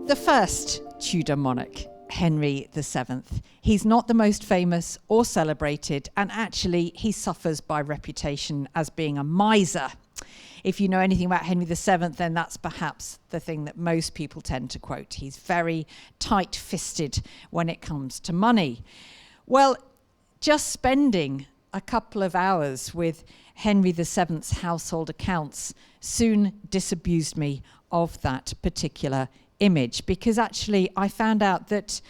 The first Tudor monarch, Henry VII. He's not the most famous or celebrated, and actually he suffers by reputation as being a miser. If you know anything about Henry VII, then that's perhaps the thing that most people tend to quote. He's very tight-fisted when it comes to money. Well, just spending a couple of hours with Henry VII's household accounts soon disabused me of that particular image, because actually I found out that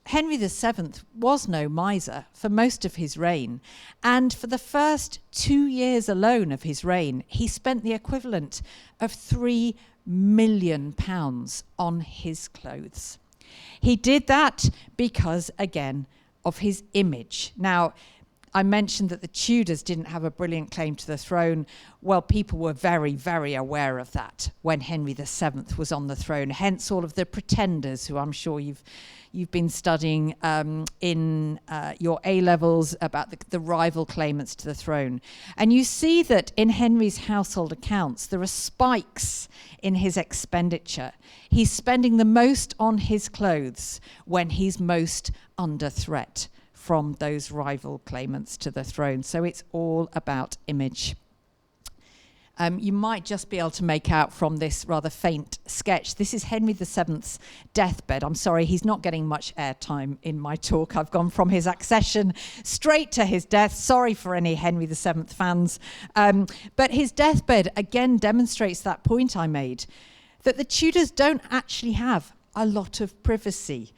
Henry VII was no miser for most of his reign, and for the first 2 years alone of his reign he spent the equivalent of £3 million on his clothes. He did that because, again, of his image. Now, I mentioned that the Tudors didn't have a brilliant claim to the throne. Well, people were very, very aware of that when Henry VII was on the throne, hence all of the pretenders who I'm sure you've been studying in your A-levels about the rival claimants to the throne. And you see that in Henry's household accounts, there are spikes in his expenditure. He's spending the most on his clothes when he's most under threat from those rival claimants to the throne. So it's all about image. You might just be able to make out from this rather faint sketch. This is Henry VII's deathbed. I'm sorry, he's not getting much airtime in my talk. I've gone from his accession straight to his death. Sorry for any Henry VII fans. But his deathbed again demonstrates that point I made, that the Tudors don't actually have a lot of privacy.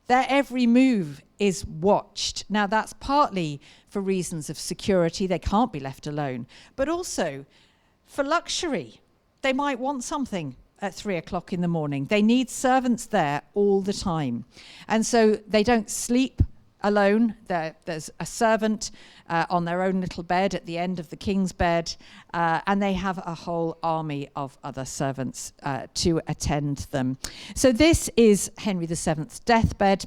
Their every move is watched. Now, that's partly for reasons of security. They can't be left alone, but also for luxury. They might want something at 3 o'clock in the morning. They need servants there all the time. And so they don't sleep alone. There's a servant on their own little bed at the end of the king's bed, and they have a whole army of other servants to attend them. So this is Henry VII's deathbed,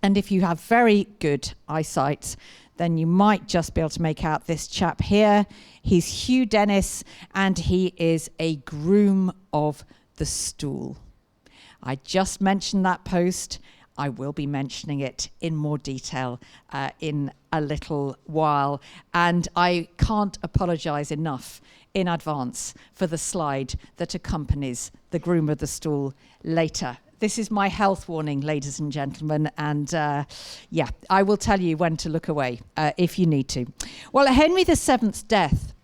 and if you have very good eyesight, then you might just be able to make out this chap here. He's Hugh Dennis, and he is a groom of the stool. I just mentioned that post. I will be mentioning it in more detail in a little while. And I can't apologise enough in advance for the slide that accompanies the groom of the stool later. This is my health warning, ladies and gentlemen, and I will tell you when to look away if you need to. Well, Henry VII's death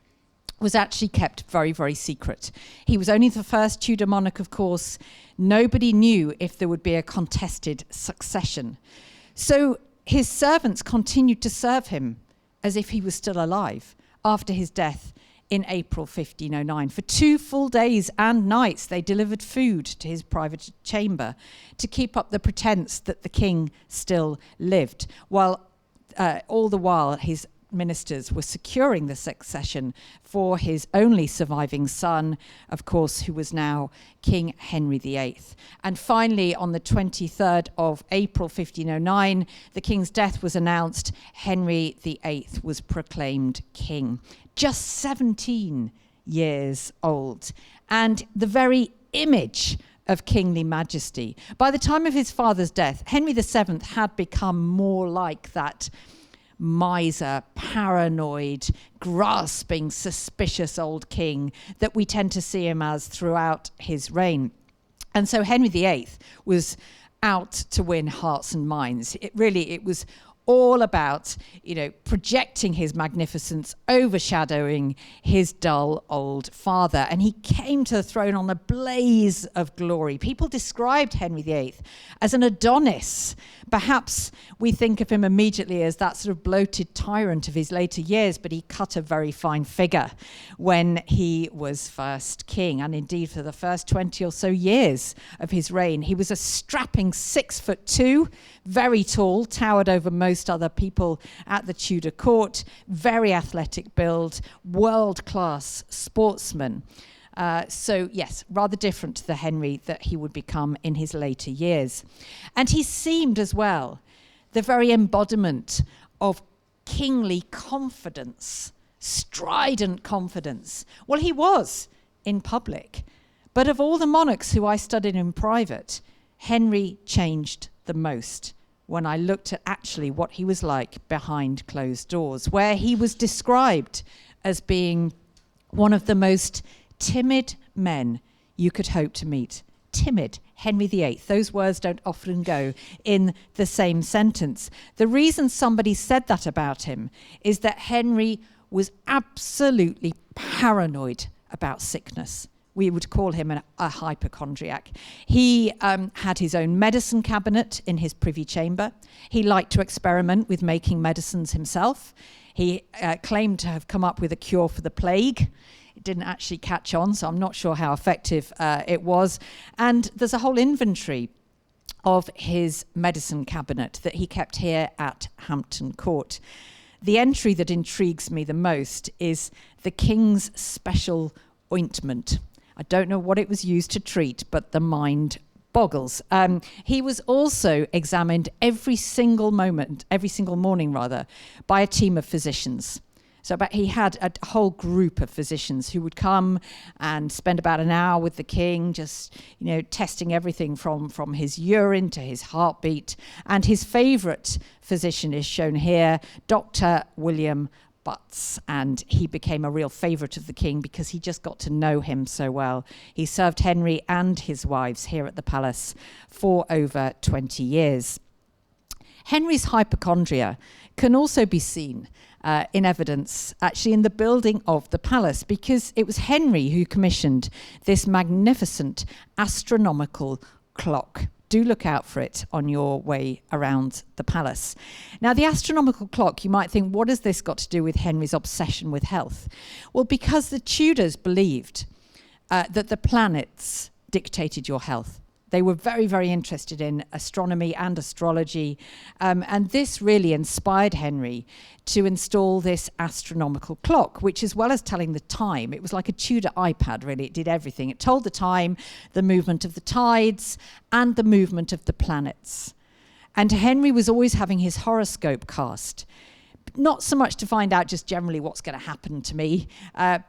was actually kept very, very secret. He was only the first Tudor monarch, of course. Nobody knew if there would be a contested succession. So his servants continued to serve him as if he was still alive after his death in April 1509. For 2 full days and nights, they delivered food to his private chamber to keep up the pretense that the king still lived, while all the while his ministers were securing the succession for his only surviving son, of course, who was now King Henry VIII. And finally, on the 23rd of April 1509, the king's death was announced. Henry VIII was proclaimed king, just 17 years old, and the very image of kingly majesty. By the time of his father's death, Henry VII had become more like that miser, paranoid, grasping, suspicious old king that we tend to see him as throughout his reign. And so Henry VIII was out to win hearts and minds. It was all about, projecting his magnificence, overshadowing his dull old father. And he came to the throne on a blaze of glory. People described Henry VIII as an Adonis. Perhaps we think of him immediately as that sort of bloated tyrant of his later years, but he cut a very fine figure when he was first king. And indeed, for the first 20 or so years of his reign, he was a strapping 6'2", very tall, towered over most other people at the Tudor court, very athletic build, world-class sportsman. So yes, rather different to the Henry that he would become in his later years. And he seemed as well the very embodiment of kingly confidence, strident confidence. Well, he was in public, but of all the monarchs who I studied in private, Henry changed the most when I looked at actually what he was like behind closed doors, where he was described as being one of the most timid men you could hope to meet. Timid, Henry VIII. Those words don't often go in the same sentence. The reason somebody said that about him is that Henry was absolutely paranoid about sickness. We would call him a hypochondriac. He had his own medicine cabinet in his privy chamber. He liked to experiment with making medicines himself. He claimed to have come up with a cure for the plague. It didn't actually catch on, so I'm not sure how effective it was. And there's a whole inventory of his medicine cabinet that he kept here at Hampton Court. The entry that intrigues me the most is the King's special ointment. I don't know what it was used to treat, but the mind boggles. He was also examined every single morning, by a team of physicians. So he had a whole group of physicians who would come and spend about an hour with the king, just, testing everything from his urine to his heartbeat. And his favourite physician is shown here, Dr. William Butts, and he became a real favourite of the king because he just got to know him so well. He served Henry and his wives here at the palace for over 20 years. Henry's hypochondria can also be seen in evidence actually in the building of the palace, because it was Henry who commissioned this magnificent astronomical clock. Do look out for it on your way around the palace. Now, the astronomical clock, you might think, what has this got to do with Henry's obsession with health? Well, because the Tudors believed that the planets dictated your health. They were very, very interested in astronomy and astrology. And this really inspired Henry to install this astronomical clock, which, as well as telling the time, it was like a Tudor iPad, really. It did everything. It told the time, the movement of the tides, and the movement of the planets. And Henry was always having his horoscope cast. Not so much to find out just generally what's going to happen to me,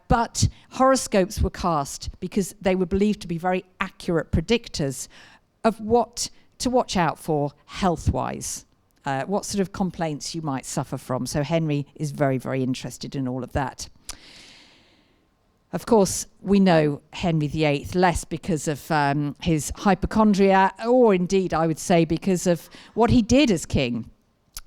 but horoscopes were cast because they were believed to be very accurate predictors of what to watch out for health-wise, what sort of complaints you might suffer from. So Henry is very, very interested in all of that. Of course, we know Henry VIII less because of his hypochondria, or indeed, I would say, because of what he did as king,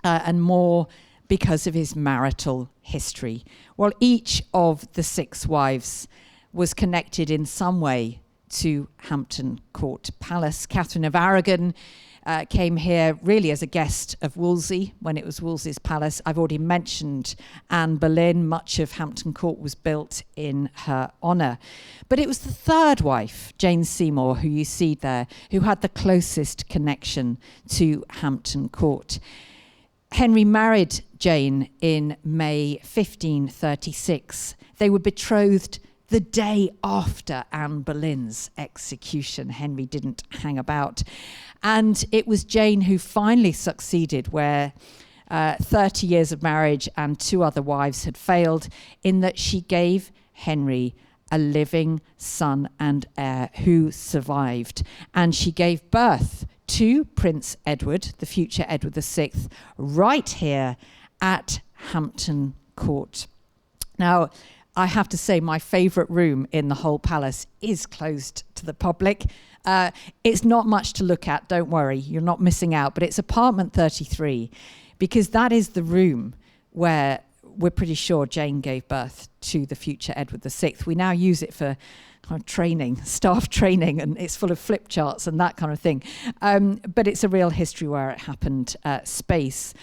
and more because of his marital history. Well, each of the 6 wives was connected in some way to Hampton Court Palace. Catherine of Aragon came here really as a guest of Wolsey when it was Wolsey's palace. I've already mentioned Anne Boleyn. Much of Hampton Court was built in her honour. But it was the 3rd wife, Jane Seymour, who you see there, who had the closest connection to Hampton Court. Henry married Jane in May 1536. They were betrothed the day after Anne Boleyn's execution. Henry didn't hang about. And it was Jane who finally succeeded where 30 years of marriage and 2 other wives had failed, in that she gave Henry a living son and heir who survived. And she gave birth to Prince Edward, the future Edward VI, right here at Hampton Court. Now, I have to say my favourite room in the whole palace is closed to the public. It's not much to look at, don't worry, you're not missing out, but it's apartment 33, because that is the room where we're pretty sure Jane gave birth to the future Edward VI. We now use it for kind of training, staff training, and it's full of flip charts and that kind of thing. But it's a real history where it happened space.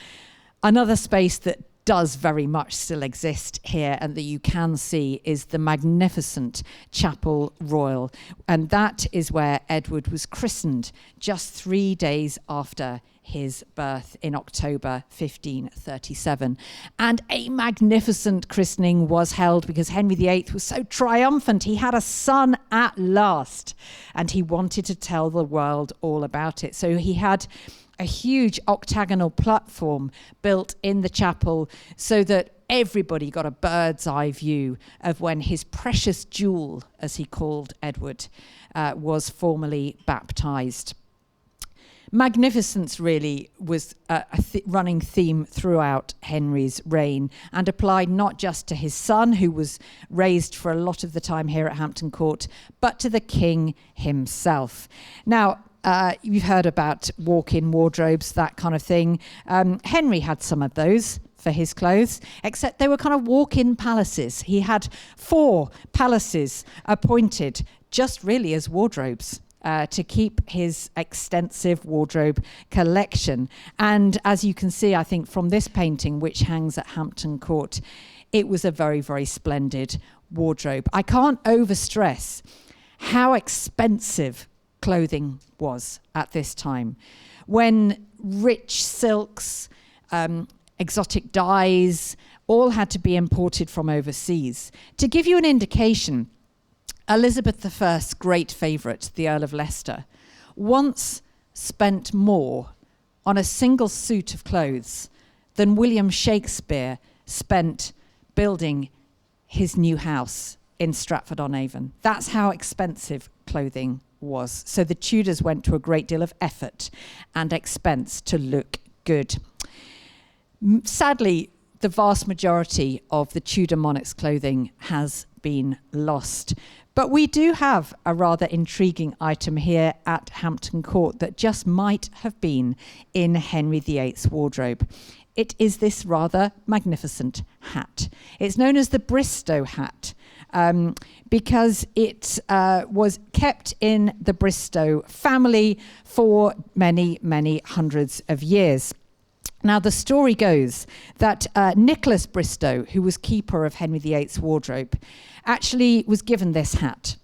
Another space that does very much still exist here and that you can see is the magnificent Chapel Royal. And that is where Edward was christened just 3 days after his birth in October 1537. And a magnificent christening was held because Henry VIII was so triumphant. He had a son at last, and he wanted to tell the world all about it. So he had a huge octagonal platform built in the chapel so that everybody got a bird's eye view of when his precious jewel, as he called Edward, was formally baptized. Magnificence really was a running theme throughout Henry's reign, and applied not just to his son, who was raised for a lot of the time here at Hampton Court, but to the king himself. Now, you've heard about walk-in wardrobes, that kind of thing. Henry had some of those for his clothes, except they were kind of walk-in palaces. He had 4 palaces appointed just really as wardrobes, to keep his extensive wardrobe collection. And as you can see, I think from this painting, which hangs at Hampton Court, it was a very, very splendid wardrobe. I can't overstress how expensive clothing was at this time, when rich silks, exotic dyes, all had to be imported from overseas. To give you an indication, Elizabeth I's great favourite, the Earl of Leicester, once spent more on a single suit of clothes than William Shakespeare spent building his new house in Stratford-on-Avon. That's how expensive clothing was. So the Tudors went to a great deal of effort and expense to look good. Sadly, the vast majority of the Tudor monarchs' clothing has been lost. But we do have a rather intriguing item here at Hampton Court that just might have been in Henry VIII's wardrobe. It is this rather magnificent hat. It's known as the Bristow hat, because it was kept in the Bristow family for many, many hundreds of years. Now, the story goes that Nicholas Bristow, who was keeper of Henry VIII's wardrobe, actually was given this hat.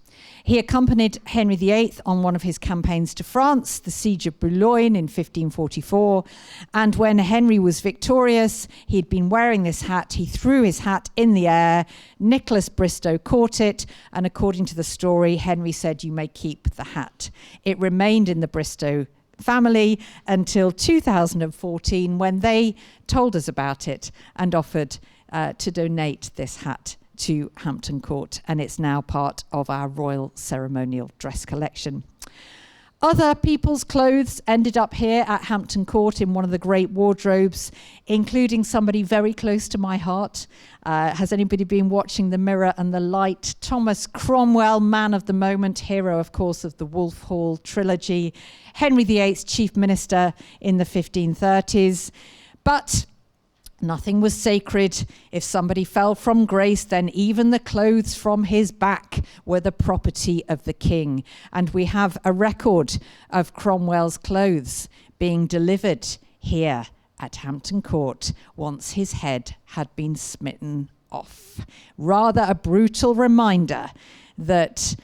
He accompanied Henry VIII on one of his campaigns to France, the Siege of Boulogne in 1544. And when Henry was victorious, he'd been wearing this hat. He threw his hat in the air. Nicholas Bristow caught it. And according to the story, Henry said, "You may keep the hat." It remained in the Bristow family until 2014, when they told us about it and offered to donate this hat to Hampton Court, and it's now part of our royal ceremonial dress collection. Other people's clothes ended up here at Hampton Court in one of the great wardrobes, including somebody very close to my heart. Has anybody been watching The Mirror and the Light? Thomas Cromwell, man of the moment, hero, of course, of the Wolf Hall trilogy. Henry VIII's chief minister in the 1530s. But nothing was sacred. If somebody fell from grace, then even the clothes from his back were the property of the king. And we have a record of Cromwell's clothes being delivered here at Hampton Court once his head had been smitten off. Rather a brutal reminder that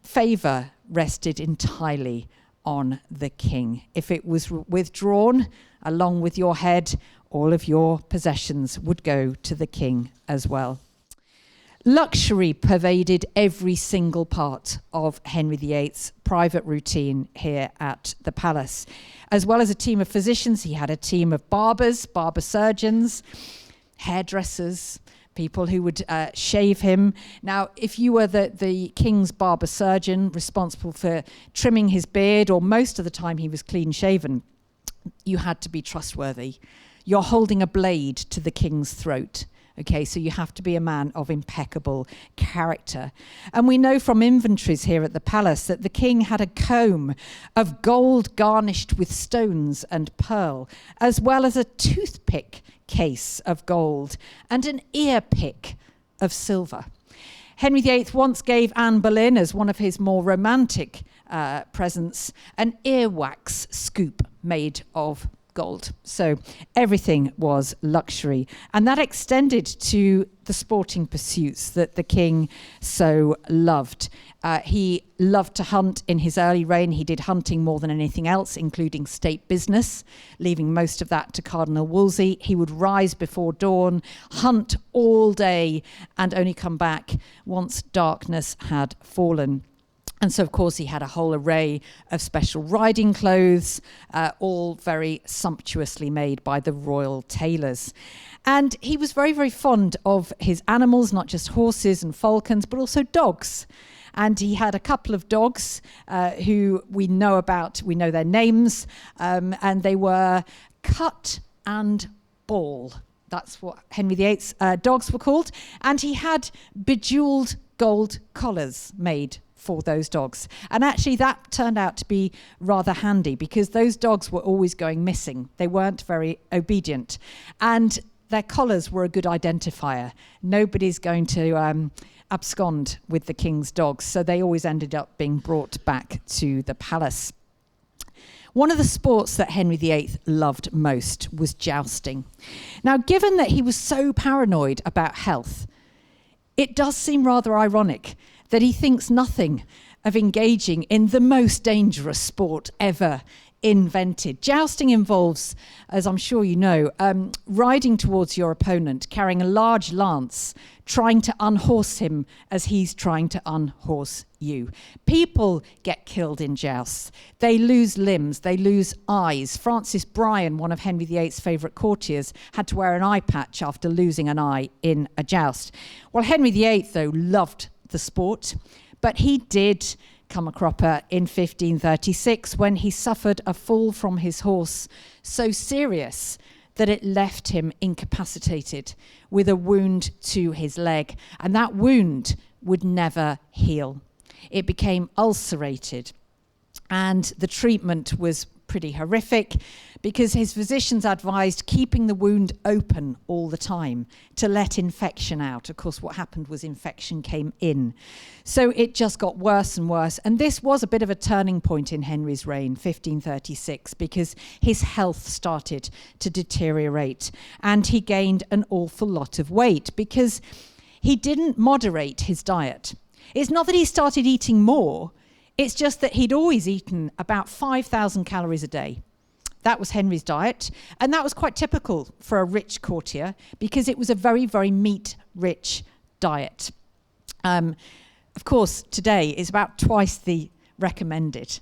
favour rested entirely on the king. If it was withdrawn along with your head, all of your possessions would go to the king as well. Luxury pervaded every single part of Henry VIII's private routine here at the palace. As well as a team of physicians, he had a team of barbers, barber surgeons, hairdressers, people who would shave him. Now, if you were the king's barber surgeon responsible for trimming his beard, or most of the time he was clean shaven, you had to be trustworthy. You're holding a blade to the king's throat. Okay, so you have to be a man of impeccable character. And we know from inventories here at the palace that the king had a comb of gold garnished with stones and pearl, as well as a toothpick case of gold and an ear pick of silver. Henry VIII once gave Anne Boleyn, as one of his more romantic presents, an earwax scoop made of gold. So everything was luxury. And that extended to the sporting pursuits that the king so loved. He loved to hunt in his early reign. He did hunting more than anything else, including state business, leaving most of that to Cardinal Wolsey. He would rise before dawn, hunt all day, and only come back once darkness had fallen. And so, of course, he had a whole array of special riding clothes, all very sumptuously made by the royal tailors. And he was very, very fond of his animals, not just horses and falcons, but also dogs. And he had a couple of dogs who we know about, we know their names, and they were Cut and Ball. That's what Henry VIII's dogs were called. And he had bejeweled gold collars made for those dogs. And actually that turned out to be rather handy because those dogs were always going missing. They weren't very obedient. And their collars were a good identifier. Nobody's going to abscond with the king's dogs, so they always ended up being brought back to the palace. One of the sports that Henry VIII loved most was jousting. Now, given that he was so paranoid about health, it does seem rather ironic that he thinks nothing of engaging in the most dangerous sport ever invented. Jousting involves, as I'm sure you know, riding towards your opponent, carrying a large lance, trying to unhorse him as he's trying to unhorse you. People get killed in jousts. They lose limbs, they lose eyes. Francis Bryan, one of Henry VIII's favourite courtiers, had to wear an eye patch after losing an eye in a joust. Well, Henry VIII, though, loved the sport, but he did come a cropper in 1536 when he suffered a fall from his horse so serious that it left him incapacitated with a wound to his leg, and that wound would never heal. It became ulcerated, and the treatment was pretty horrific because his physicians advised keeping the wound open all the time to let infection out. Of course, what happened was infection came in. So it just got worse and worse. And this was a bit of a turning point in Henry's reign, 1536, because his health started to deteriorate and he gained an awful lot of weight because he didn't moderate his diet. It's not that he started eating more, it's just that he'd always eaten about 5,000 calories a day. That was Henry's diet, and that was quite typical for a rich courtier because it was a very, very meat-rich diet. Of course, today it's about twice the recommended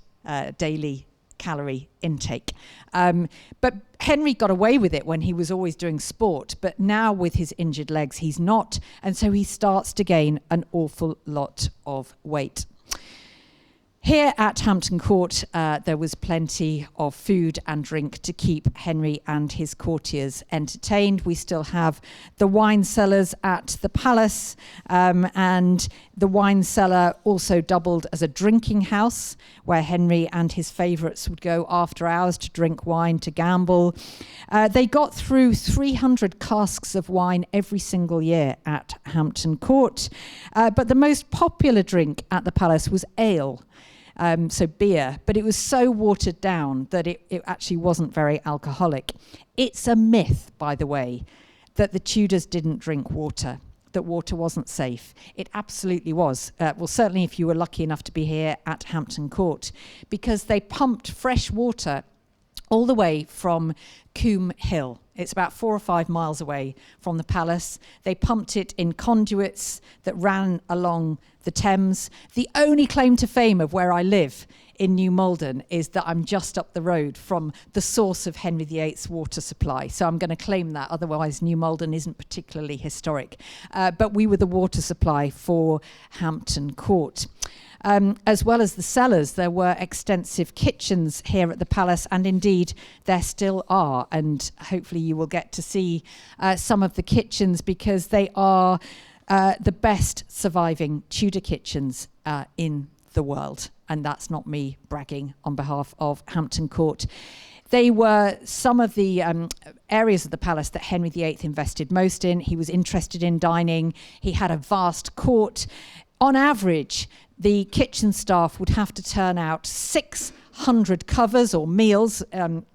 daily calorie intake. But Henry got away with it when he was always doing sport, but now with his injured legs, he's not, and so he starts to gain an awful lot of weight. Here at Hampton Court, there was plenty of food and drink to keep Henry and his courtiers entertained. We still have the wine cellars at the palace, and the wine cellar also doubled as a drinking house where Henry and his favourites would go after hours to drink wine, to gamble. They got through 300 casks of wine every single year at Hampton Court, but the most popular drink at the palace was ale. So beer, but it was so watered down that it actually wasn't very alcoholic. It's a myth, by the way, that the Tudors didn't drink water, that water wasn't safe. It absolutely was. Well, certainly if you were lucky enough to be here at Hampton Court, because they pumped fresh water all the way from Combe Hill. It's about 4 or 5 miles away from the palace. They pumped it in conduits that ran along the Thames. The only claim to fame of where I live in New Malden is that I'm just up the road from the source of Henry VIII's water supply. So I'm going to claim that, otherwise New Malden isn't particularly historic. But we were the water supply for Hampton Court. As well as the cellars, there were extensive kitchens here at the palace, and indeed there still are, and hopefully you will get to see some of the kitchens because they are the best surviving Tudor kitchens in the world, and that's not me bragging on behalf of Hampton Court. They were some of the areas of the palace that Henry VIII invested most in. He was interested in dining. He had a vast court. On average, the kitchen staff would have to turn out 600 covers or meals,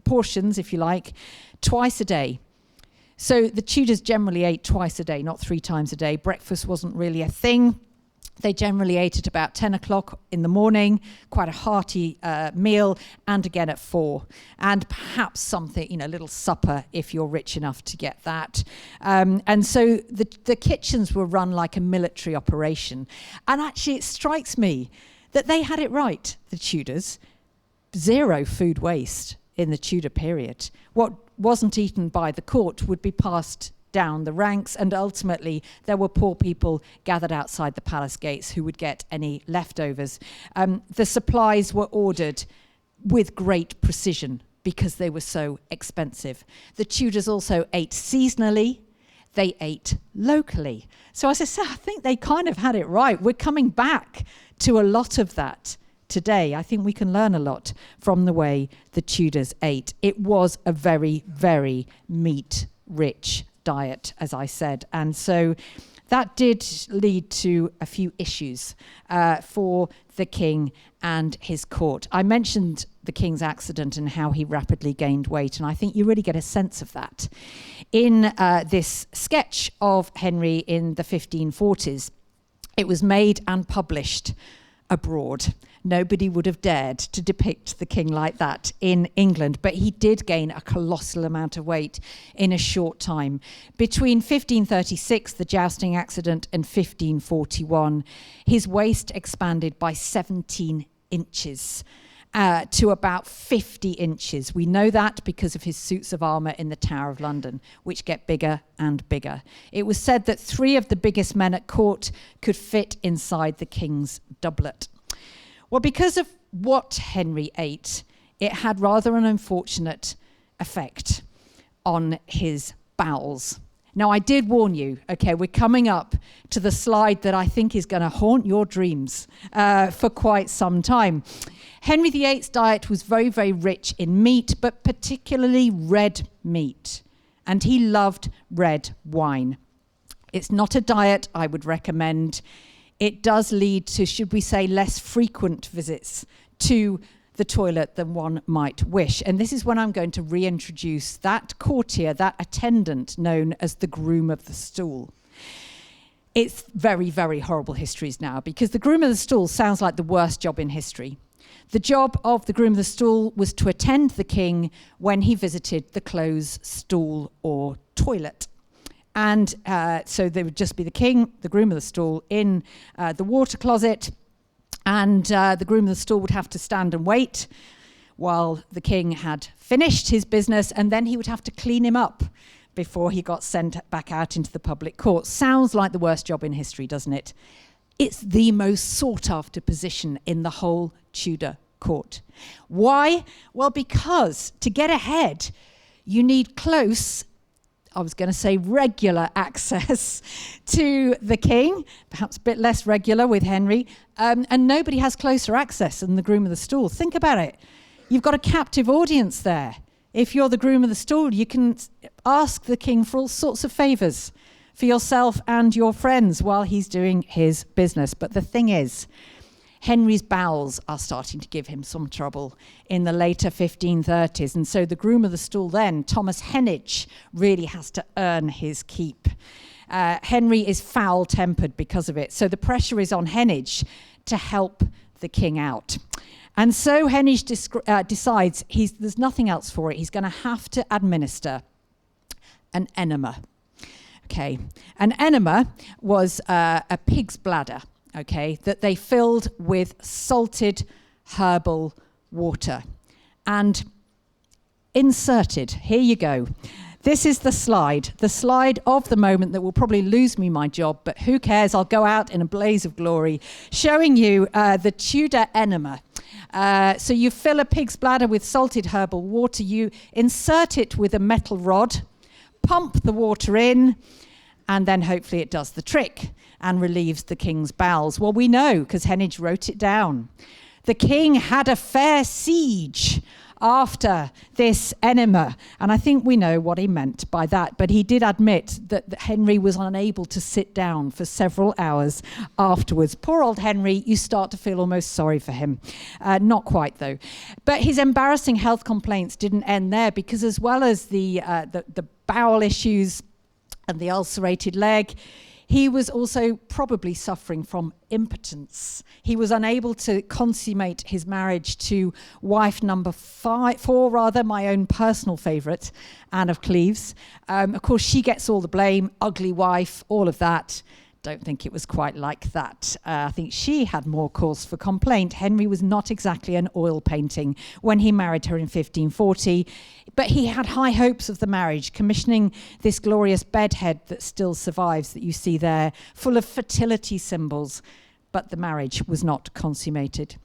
portions if you like, twice a day. So the Tudors generally ate twice a day, not 3 times a day. Breakfast wasn't really a thing. They generally ate at about 10 o'clock in the morning, quite a hearty meal, and again at 4. And perhaps something, a little supper if you're rich enough to get that. And so the kitchens were run like a military operation. And actually it strikes me that they had it right, the Tudors. 0 food waste in the Tudor period. What wasn't eaten by the court would be passed down the ranks, and ultimately there were poor people gathered outside the palace gates who would get any leftovers. The supplies were ordered with great precision because they were so expensive. The Tudors also ate seasonally. They ate locally. So as I said, I think they kind of had it right. We're coming back to a lot of that today. I think we can learn a lot from the way the Tudors ate. It was a very, very meat-rich diet, as I said. And so that did lead to a few issues for the king and his court. I mentioned the king's accident and how he rapidly gained weight, and I think you really get a sense of that in this sketch of Henry in the 1540s. It was made and published abroad. Nobody would have dared to depict the king like that in England, but he did gain a colossal amount of weight in a short time. Between 1536, the jousting accident, and 1541, his waist expanded by 17 inches to about 50 inches. We know that because of his suits of armour in the Tower of London, which get bigger and bigger. It was said that 3 of the biggest men at court could fit inside the king's doublet. Well, because of what Henry ate, it had rather an unfortunate effect on his bowels. Now, I did warn you, okay, we're coming up to the slide that I think is going to haunt your dreams for quite some time. Henry VIII's diet was very, very rich in meat, but particularly red meat. And he loved red wine. It's not a diet I would recommend. It does lead to, should we say, less frequent visits to the toilet than one might wish. And this is when I'm going to reintroduce that courtier, that attendant known as the groom of the stool. It's very, very horrible histories now, because the groom of the stool sounds like the worst job in history. The job of the groom of the stool was to attend the king when he visited the clothes stool or toilet. And so there would just be the king, the groom of the stool, in the water closet, and the groom of the stool would have to stand and wait while the king had finished his business, and then he would have to clean him up before he got sent back out into the public court. Sounds like the worst job in history, doesn't it? It's the most sought-after position in the whole Tudor court. Why? Well, because to get ahead, you need close, I was going to say regular access to the king, perhaps a bit less regular with Henry, and nobody has closer access than the groom of the stool. Think about it. You've got a captive audience there. If you're the groom of the stool, you can ask the king for all sorts of favours for yourself and your friends while he's doing his business. But the thing is, Henry's bowels are starting to give him some trouble in the later 1530s. And so the groom of the stool then, Thomas Heneage, really has to earn his keep. Henry is foul-tempered because of it. So the pressure is on Heneage to help the king out. And so Heneage decides there's nothing else for it. He's going to have to administer an enema. Okay, an enema was a pig's bladder, okay, that they filled with salted herbal water and inserted. Here you go. This is the slide of the moment that will probably lose me my job, but who cares? I'll go out in a blaze of glory, showing you the Tudor enema. So you fill a pig's bladder with salted herbal water, you insert it with a metal rod, pump the water in, and then hopefully it does the trick and relieves the king's bowels. Well, we know, because Heneage wrote it down. The king had a fair siege after this enema, and I think we know what he meant by that, but he did admit that Henry was unable to sit down for several hours afterwards. Poor old Henry, you start to feel almost sorry for him. Not quite, though. But his embarrassing health complaints didn't end there, because as well as the bowel issues and the ulcerated leg, he was also probably suffering from impotence. He was unable to consummate his marriage to wife number 4, my own personal favourite, Anne of Cleves. Of course, she gets all the blame, ugly wife, all of that. don't think it was quite like that. I think she had more cause for complaint. Henry was not exactly an oil painting when he married her in 1540, but he had high hopes of the marriage, commissioning this glorious bedhead that still survives, that you see there, full of fertility symbols, but the marriage was not consummated.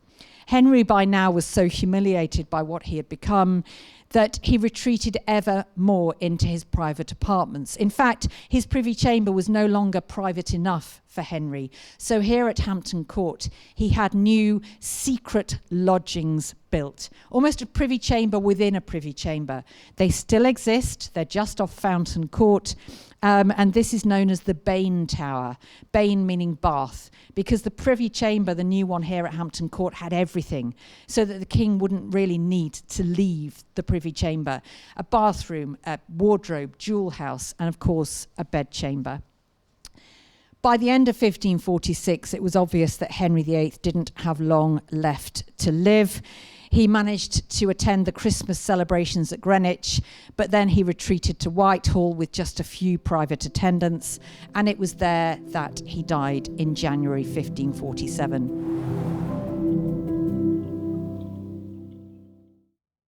Henry by now was so humiliated by what he had become that he retreated ever more into his private apartments. In fact, his privy chamber was no longer private enough for Henry. So here at Hampton Court, he had new secret lodgings built, almost a privy chamber within a privy chamber. They still exist. They're just off Hampton Court. And this is known as the Bane Tower, Bane meaning bath, because the privy chamber, the new one here at Hampton Court, had everything, so that the king wouldn't really need to leave the privy chamber. A bathroom, a wardrobe, jewel house, and of course a bedchamber. By the end of 1546, it was obvious that Henry VIII didn't have long left to live. He managed to attend the Christmas celebrations at Greenwich, but then he retreated to Whitehall with just a few private attendants, and it was there that he died in January 1547.